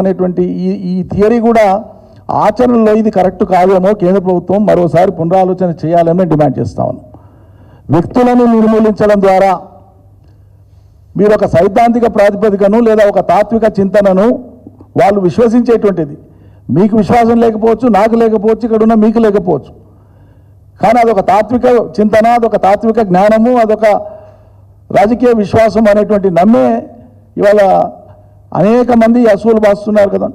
అనేటువంటి ఈ థియరీ కూడా ఆచరణలో ఇది కరెక్ట్ కాదేమో కేంద్ర ప్రభుత్వం మరోసారి పునరాలోచన చేయాలని డిమాండ్ చేస్తాను. వ్యక్తులను నిర్మూలించడం ద్వారా మీరు ఒక సైద్ధాంతిక ప్రాతిపదికను లేదా ఒక తాత్విక చింతనను వాళ్ళు విశ్వసించేటువంటిది మీకు విశ్వాసం లేకపోవచ్చు, నాకు లేకపోవచ్చు, ఇక్కడ ఉన్న మీకు లేకపోవచ్చు, కానీ అదొక తాత్విక చింతన, అదొక తాత్విక జ్ఞానము, అదొక రాజకీయ విశ్వాసం అనేటువంటి నమ్మే ఇవాళ అనేక మంది అసూలు బాస్తున్నారు కదా.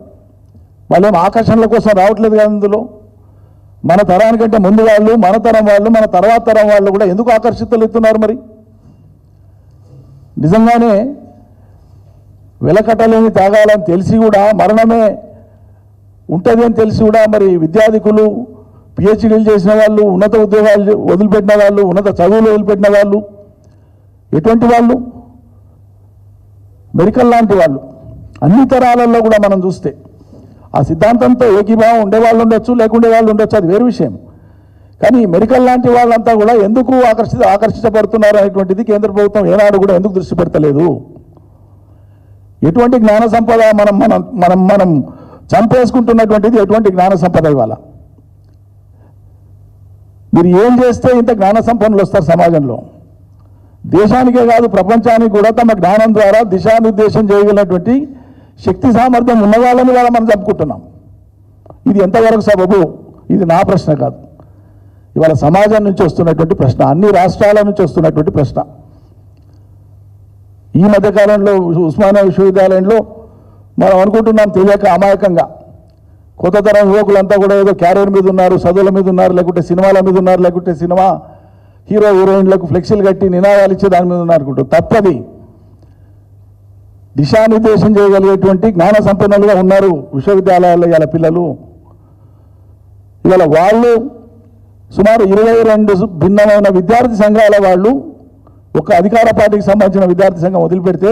వాళ్ళేం ఆకర్షణల కోసం రావట్లేదు కదా. అందులో మన తరానికంటే ముందు వాళ్ళు, మన తరం వాళ్ళు, మన తర్వాత తరం వాళ్ళు కూడా ఎందుకు ఆకర్షితులు అవుతున్నారు? మరి నిజంగానే వెలకట్టలేని త్యాగాలని తెలిసి కూడా, మరణమే ఉంటుంది అని తెలిసి కూడా మరి విద్యాధికులు, పిహెచ్డీలు చేసిన వాళ్ళు, ఉన్నత ఉద్యోగాలు వదిలిపెట్టిన వాళ్ళు, ఉన్నత చదువులు వదిలిపెట్టిన వాళ్ళు, ఎటువంటి వాళ్ళు? మెడికల్ లాంటి వాళ్ళు అన్ని తరాలలో కూడా మనం చూస్తే ఆ సిద్ధాంతంతో ఏకీభావం ఉండేవాళ్ళు ఉండొచ్చు, లేకుండే వాళ్ళు ఉండొచ్చు, అది వేరు విషయం. కానీ మెడికల్ లాంటి వాళ్ళంతా కూడా ఎందుకు ఆకర్షించబడుతున్నారు అనేటువంటిది కేంద్ర ప్రభుత్వం ఏనాడు కూడా ఎందుకు దృష్టి పెడతలేదు? ఎటువంటి జ్ఞాన సంపద మనం మనం మనం మనం చంపేసుకుంటున్నటువంటిది ఎటువంటి జ్ఞాన సంపద? ఇవాళ మీరు ఏం చేస్తే ఇంత జ్ఞాన సంపన్నులు వస్తారు సమాజంలో? దేశానికే కాదు ప్రపంచానికి కూడా తమ జ్ఞానం ద్వారా దిశానిర్దేశం చేయగలిగినటువంటి శక్తి సామర్థ్యం ఉన్న వాళ్ళని వాళ్ళ మనం చంపుకుంటున్నాం. ఇది ఎంతవరకు సబబు? ఇది నా ప్రశ్న కాదు, ఇవాళ సమాజం నుంచి వస్తున్నటువంటి ప్రశ్న, అన్ని రాష్ట్రాల నుంచి వస్తున్నటువంటి ప్రశ్న. ఈ మధ్యకాలంలో ఉస్మానియా విశ్వవిద్యాలయంలో మనం అనుకుంటున్నాం తెలియక అమాయకంగా కొత్త తరం యువకులంతా కూడా ఏదో క్యారియర్ మీద ఉన్నారు, చదువుల మీద ఉన్నారు, లేకుంటే సినిమాల మీద ఉన్నారు, లేకుంటే సినిమా హీరో హీరోయిన్లకు ఫ్లెక్సీలు కట్టి నినాదాలు ఇచ్చే దాని మీద ఉన్నారు అనుకుంటారు. తప్పది. దిశానిర్దేశం చేయగలిగేటువంటి జ్ఞాన సంపన్నులుగా ఉన్నారు విశ్వవిద్యాలయాల్లో ఇవాళ పిల్లలు. ఇవాళ వాళ్ళు సుమారు 22 భిన్నమైన విద్యార్థి సంఘాల వాళ్ళు, ఒక అధికార పార్టీకి సంబంధించిన విద్యార్థి సంఘం వదిలిపెడితే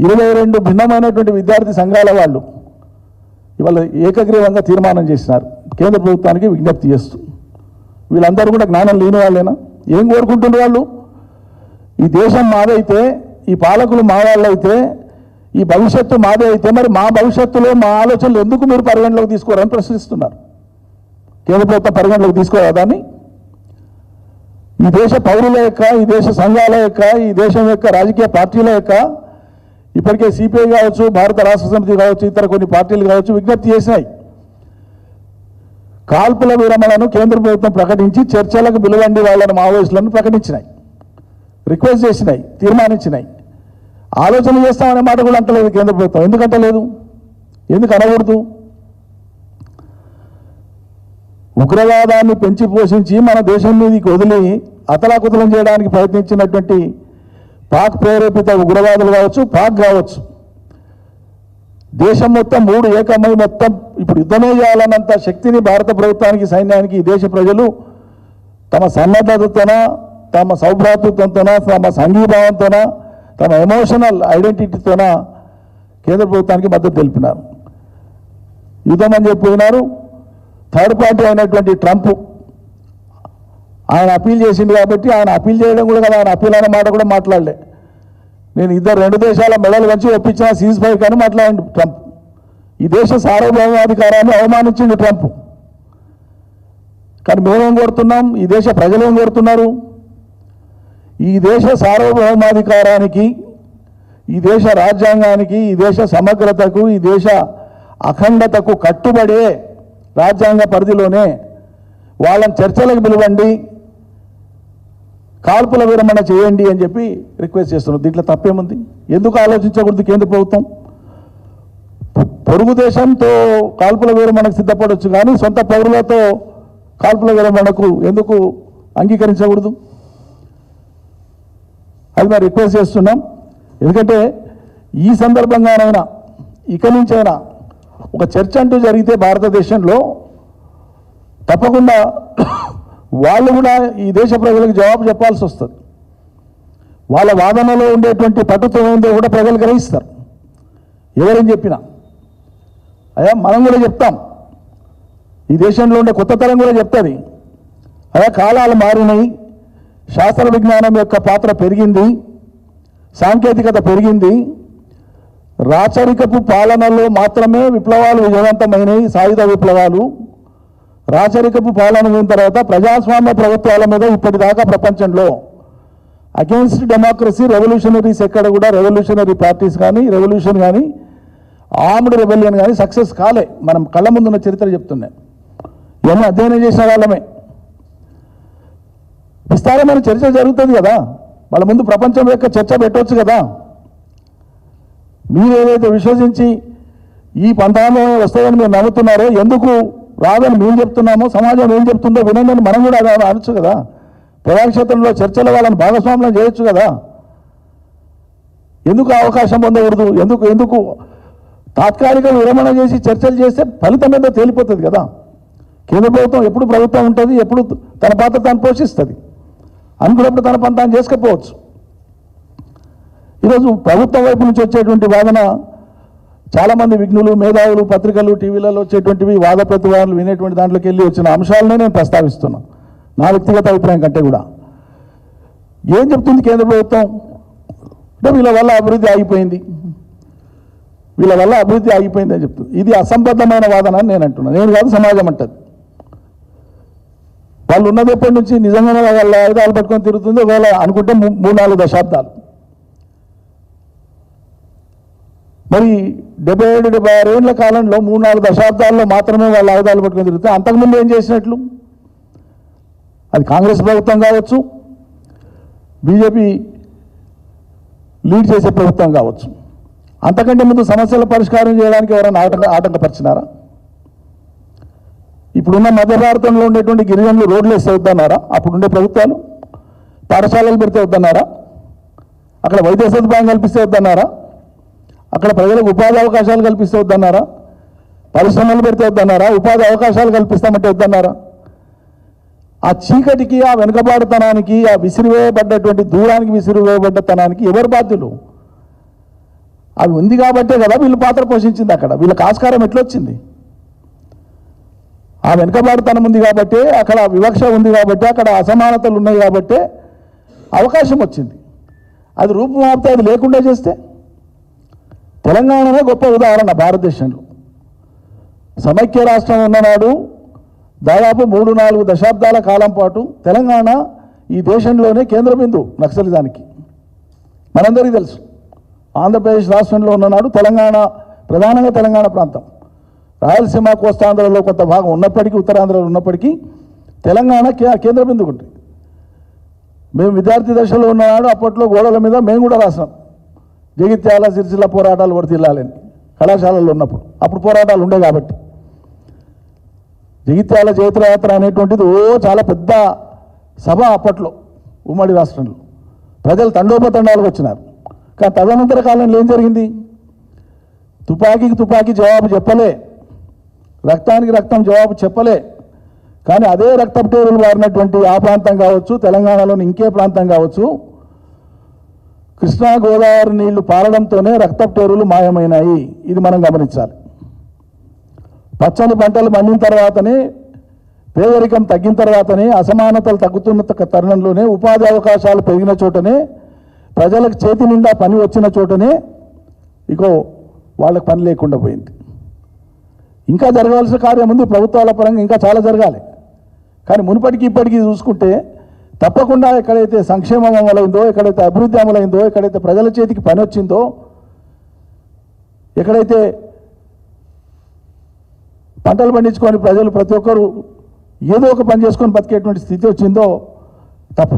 22 భిన్నమైనటువంటి విద్యార్థి సంఘాల వాళ్ళు ఇవాళ ఏకగ్రీవంగా తీర్మానం చేసినారు కేంద్ర ప్రభుత్వానికి విజ్ఞప్తి చేస్తూ. వీళ్ళందరూ కూడా జ్ఞానం లేని వాళ్ళేనా? ఏం కోరుకుంటున్నారు వాళ్ళు? ఈ దేశం మాదైతే, ఈ పాలకులు మా వాళ్ళైతే, ఈ భవిష్యత్తు మాదే అయితే మరి మా భవిష్యత్తులో మా ఆలోచనలు ఎందుకు మీరు పరిగణలోకి తీసుకోరని ప్రశ్నిస్తున్నారు. కేంద్ర ప్రభుత్వం పరిగణలోకి తీసుకోరా దాన్ని? ఈ దేశ పౌరుల యొక్క, ఈ దేశ సంఘాల యొక్క, ఈ దేశం యొక్క రాజకీయ పార్టీల యొక్క, ఇప్పటికే సిపిఐ కావచ్చు, భారత రాష్ట్ర సమితి కావచ్చు, ఇతర కొన్ని పార్టీలు కావచ్చు విజ్ఞప్తి చేసినాయి. కాల్పుల విరమణను కేంద్ర ప్రభుత్వం ప్రకటించి చర్చలకు పిలువండి వాళ్ళని మావోయిస్టులను ప్రకటించినాయి, రిక్వెస్ట్ చేసినాయి, తీర్మానించినాయి. ఆలోచన చేస్తామనే మాట కూడా అంటలేదు కేంద్ర ప్రభుత్వం. ఎందుకు అంటలేదు? ఎందుకు అనకూడదు? ఉగ్రవాదాన్ని పెంచి పోషించి మన దేశం మీదకి వదిలి అతలాకుతలం చేయడానికి ప్రయత్నించినటువంటి పాక్ ప్రేరేపిత ఉగ్రవాదులు కావచ్చు, పాక్ కావచ్చు, దేశం మొత్తం 3 ఏకమై మొత్తం ఇప్పుడు యుద్ధమే చేయాలన్నంత శక్తిని భారత ప్రభుత్వానికి, సైన్యానికి ఈ దేశ ప్రజలు తమ సన్నద్ధతతోన, తమ సౌభ్రాతృత్వంతోన, తమ సంఘీభావంతోన, తమ ఎమోషనల్ ఐడెంటిటీతోన కేంద్ర ప్రభుత్వానికి మద్దతు తెలిపినారు. యుద్ధం అని చెప్పినారు. థర్డ్ పార్టీ అయినటువంటి ట్రంప్ ఆయన అప్పీల్ చేసింది కాబట్టి, ఆయన అప్పీల్ చేయడం కూడా కదా, ఆయన అప్పీల్ అనే మాట కూడా మాట్లాడలే. నేను 2 దేశాల మెడలు వంచి ఒప్పించిన సీజ్ ఫైర్ కానీ మాట్లాడండి ట్రంప్. ఈ దేశ సార్వభౌమాధికారాన్ని అవమానించింది ట్రంప్. కానీ మేమేం కోరుతున్నాం? ఈ దేశ ప్రజలు ఏం కోరుతున్నారు? ఈ దేశ సార్వభౌమాధికారానికి, ఈ దేశ రాజ్యాంగానికి, ఈ దేశ సమగ్రతకు, ఈ దేశ అఖండతకు కట్టుబడే రాజ్యాంగ పరిధిలోనే వాళ్ళని చర్చలకు పిలవండి, కాల్పుల విరమణ చేయండి అని చెప్పి రిక్వెస్ట్ చేస్తున్నారు. దీంట్లో తప్పేముంది? ఎందుకు ఆలోచించకూడదు కేంద్ర ప్రభుత్వం? పొరుగు దేశంతో కాల్పుల విరమణకు సిద్ధపడవచ్చు, కానీ సొంత పౌరులతో కాల్పుల విరమణకు ఎందుకు అంగీకరించకూడదు? అది మేము రిక్వెస్ట్ చేస్తున్నాం. ఎందుకంటే ఈ సందర్భంగానైనా, ఇక నుంచైనా ఒక చర్చ అంటూ జరిగితే భారతదేశంలో తప్పకుండా వాళ్ళు కూడా ఈ దేశ ప్రజలకు జవాబు చెప్పాల్సి వస్తుంది. వాళ్ళ వాదనలో ఉండేటువంటి పట్టుత్వం ఏందో కూడా ప్రజలు గ్రహిస్తారు. ఎవరేం చెప్పినా అయ్యా మనం కూడా చెప్తాం, ఈ దేశంలో ఉండే కొత్త తరం కూడా చెప్తుంది. అయ్యా కాలాలు మారినాయి, శాస్త్ర విజ్ఞానం యొక్క పాత్ర పెరిగింది, సాంకేతికత పెరిగింది, రాచరికపు పాలనలో మాత్రమే విప్లవాలు విజయవంతమైనవి, సాయుధ విప్లవాలు. రాచరికపు పాలన అయిన తర్వాత ప్రజాస్వామ్య ప్రభుత్వాల మీద ఇప్పటిదాకా ప్రపంచంలో అగెన్స్ట్ డెమోక్రసీ రెవల్యూషనరీస్ ఎక్కడ కూడా రెవల్యూషనరీ పార్టీస్ కానీ రెవల్యూషన్ కానీ ఆర్మ్డ్ రెబెలియన్ కానీ సక్సెస్ కాలే. మనం కళ్ళ ముందున్న చరిత్ర చెప్తున్నాం, ఇవన్నీ అధ్యయనం చేసిన వాళ్ళమే. విస్తారమైన చర్చ జరుగుతుంది కదా, వాళ్ళ ముందు ప్రపంచం యొక్క చర్చ పెట్టవచ్చు కదా. మీరు ఏదైతే విశ్వసించి ఈ పంతాలో వస్తాయని మీరు నమ్ముతున్నారో, ఎందుకు రాదని మేము చెప్తున్నామో, సమాజం ఏం చెప్తుందో వినండి మనం కూడా అలా అనొచ్చు కదా. ప్రజాక్షేత్రంలో చర్చల వాళ్ళని భాగస్వామ్యం చేయొచ్చు కదా. ఎందుకు అవకాశం పొందకూడదు? ఎందుకు తాత్కాలిక విరమణ చేసి చర్చలు చేస్తే ఫలితం ఏదో తేలిపోతుంది కదా. కేంద్ర ప్రభుత్వం ఎప్పుడు ప్రభుత్వం ఉంటుంది, ఎప్పుడు తన పాత్ర తాను పోషిస్తుంది, అనుకున్నప్పుడు తన పని తాను చేసుకపోవచ్చు. ఈరోజు ప్రభుత్వం వైపు నుంచి వచ్చేటువంటి వాదన చాలామంది విఘ్నులు, మేధావులు, పత్రికలు, టీవీలలో వచ్చేటువంటివి వాద ప్రతివాదాలు వినేటువంటి దాంట్లోకి వెళ్ళి వచ్చిన అంశాలనే నేను ప్రస్తావిస్తున్నాను, నా వ్యక్తిగత అభిప్రాయం కంటే కూడా. ఏం చెప్తుంది కేంద్ర ప్రభుత్వం అంటే వీళ్ళ వల్ల అభివృద్ధి ఆగిపోయింది, వీళ్ళ వల్ల అభివృద్ధి ఆగిపోయింది అని చెప్తుంది. ఇది అసంబద్ధమైన వాదన అని నేను అంటున్నాను, నేను కాదు సమాజం అంటది. వాళ్ళు ఉన్నది ఎప్పటి నుంచి నిజంగానే వాళ్ళ ఆయుధాలు పట్టుకొని తిరుగుతుంది, ఒకవేళ అనుకుంటే 3-4 దశాబ్దాలు. మరి 77-76 ఏళ్ల కాలంలో 3-4 దశాబ్దాల్లో మాత్రమే వాళ్ళ ఆయుధాలు పట్టుకొని తిరుగుతాయి. అంతకుముందు ఏం చేసినట్లు? అది కాంగ్రెస్ ప్రభుత్వం కావచ్చు, బీజేపీ లీడ్ చేసే ప్రభుత్వం కావచ్చు. అంతకంటే ముందు సమస్యల పరిష్కారం చేయడానికి ఎవరైనా ఆటంకపరిచినారా? ఇప్పుడున్న మధ్య భారతంలో ఉండేటువంటి గిరిజనులు రోడ్లు వేస్తే వద్దన్నారా? అప్పుడుండే ప్రభుత్వాలు పాఠశాలలు పెడితే వద్దన్నారా? అక్కడ వైద్య సదుపాయం కల్పిస్తే వద్దన్నారా? అక్కడ ప్రజలకు ఉపాధి అవకాశాలు కల్పిస్తే వద్దన్నారా? పరిశ్రమలు పెడితే వద్దన్నారా? ఉపాధి అవకాశాలు కల్పిస్తామంటే వద్దన్నారా? ఆ చీకటికి, ఆ వెనుకబాటుతనానికి, ఆ విసిరివేయబడ్డటువంటి దూరానికి విసిరివేయబడ్డతనానికి ఎవరు బాధ్యులు? అది ఉంది కాబట్టే కదా వీళ్ళు పాత్ర పోషించింది. అక్కడ వీళ్ళకి ఆస్కారం ఎట్లొచ్చింది? ఆ వెనుకబాటుతనం ఉంది కాబట్టి, అక్కడ వివక్ష ఉంది కాబట్టి, అక్కడ అసమానతలు ఉన్నాయి కాబట్టి అవకాశం వచ్చింది. అది రూపుమాపితే, అది లేకుండా చేస్తే తెలంగాణనే గొప్ప ఉదాహరణ. భారతదేశంలో సమైక్య రాష్ట్రం ఉన్ననాడు దాదాపు 3-4 దశాబ్దాల కాలం పాటు తెలంగాణ ఈ దేశంలోనే కేంద్ర బిందువు నక్సలిజానికి. మనందరికీ తెలుసు, ఆంధ్రప్రదేశ్ రాష్ట్రంలో ఉన్ననాడు తెలంగాణ, ప్రధానంగా తెలంగాణ ప్రాంతం, రాయలసీమ, కోస్తాంధ్రలో కొంత భాగం ఉన్నప్పటికీ, ఉత్తరాంధ్రలో ఉన్నప్పటికీ తెలంగాణ కేంద్ర బిందువు ఉంటుంది. మేము విద్యార్థి దశలో ఉన్ననాడు అప్పట్లో గోడల మీద మేము కూడా రాసాం, జగిత్యాల, సిరిసిల్ల పోరాటాలు వర్తిల్లాలని, కళాశాలల్లో ఉన్నప్పుడు. అప్పుడు పోరాటాలు ఉండే కాబట్టి జగిత్యాల జైత్రయాత్ర అనేటువంటిది చాలా పెద్ద సభ అప్పట్లో ఉమ్మడి రాష్ట్రంలో. ప్రజలు తండోపతండాలకు వచ్చినారు. కానీ తదనంతర కాలంలో ఏం జరిగింది? తుపాకీకి తుపాకీ జవాబు చెప్పలే, రక్తానికి రక్తం జవాబు చెప్పలే. కానీ అదే రక్తపు వారినటువంటి ఆ ప్రాంతం కావచ్చు, తెలంగాణలోని ఇంకే ప్రాంతం కావచ్చు, కృష్ణా గోదావరి నీళ్లు పారడంతోనే రక్తపు మాయమైనాయి. ఇది మనం గమనించాలి. పచ్చని పంటలు పండిన తర్వాతనే, పేదరికం తగ్గిన తర్వాతనే, అసమానతలు తగ్గుతున్న తరుణంలోనే, ఉపాధి అవకాశాలు పెరిగిన చోటనే, ప్రజలకు చేతి నిండా పని వచ్చిన చోటనే ఇగో వాళ్ళకి పని లేకుండా పోయింది. ఇంకా జరగాల్సిన కార్యం ఉంది ప్రభుత్వాల పరంగా, ఇంకా చాలా జరగాలి. కానీ మునుపటికి ఇప్పటికీ చూసుకుంటే తప్పకుండా ఎక్కడైతే సంక్షేమం అమలైందో, ఎక్కడైతే అభివృద్ధి అమలైందో, ఎక్కడైతే ప్రజల చేతికి పని వచ్చిందో, ఎక్కడైతే పంటలు పండించుకొని ప్రజలు ప్రతి ఒక్కరూ ఏదో ఒక పని చేసుకొని బతికేటువంటి స్థితి వచ్చిందో తప్పు.